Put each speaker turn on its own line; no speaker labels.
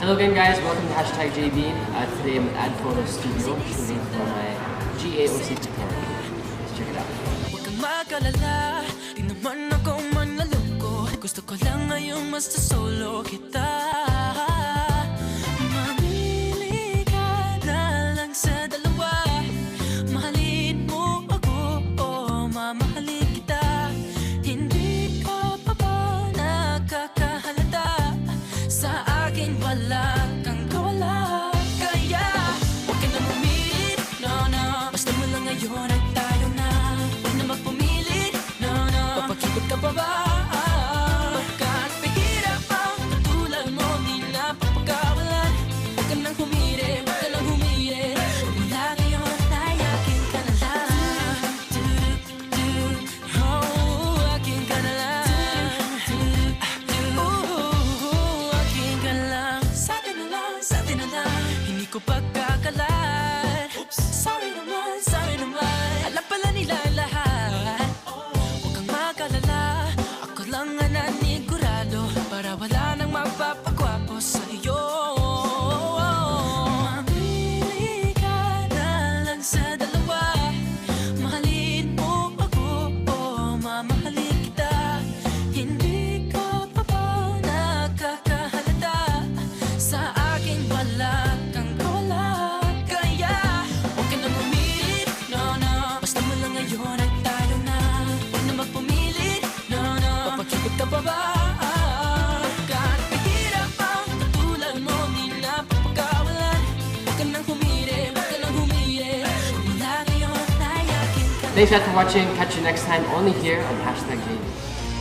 Hello again guys, welcome to Hashtag JB. Today I'm at Ad Photo Studio shooting for my GAOC tutorial. Let's check it out.
Huwag kang mag-alala, di naman ako manlaloko. Gusto ko lang ngayong mas solo kita. Mamili ka na lang sa dalawa. Mahalin mo ako o mamahalin kita. Hindi ka pa ba nakakahalata? Sa akin wala kang kawala. Kaya huwag ka na mamili, no, no. Basta mo lang ngayon ay tayo na. Huwag na magpumili, no, no. Papakikot ka pa ba? Baka't pahirap ang katulad mo, di na papagawalan. Huwag ka nang humiri, huwag ka lang humiri. Mula ngayon ay akin ka na lang. Oh, akin ka na lang. Akin ka lang. Sa atin na lang, sa atin na lang. Hindi ko pagkakalat. Sorry naman. Alam pala nila lahat. Huwag kang mag-alala, ako lang ang nanigurado. Para wala nang mapapagwapo sa iyo. Mamili ka na lang sa dalawa. Mahalin mo ako o mamahalin kita. Hindi ka pa ba nakakahalata? Sa akin wala kang kawala. Kaya huwag ka na mamili, no, no. Basta mo lang ngayon ay tayo na. Huwag na magpumili, no, no. Papakikot ka pa ba? Baka't pahirap ang katulad mo, di na papagawalan. Huwag ka nang humiri, huwag ka lang humiri. Mula ngayon ay akin ka.
Thanks guys for watching. Catch you next time only here on Hashtag JB.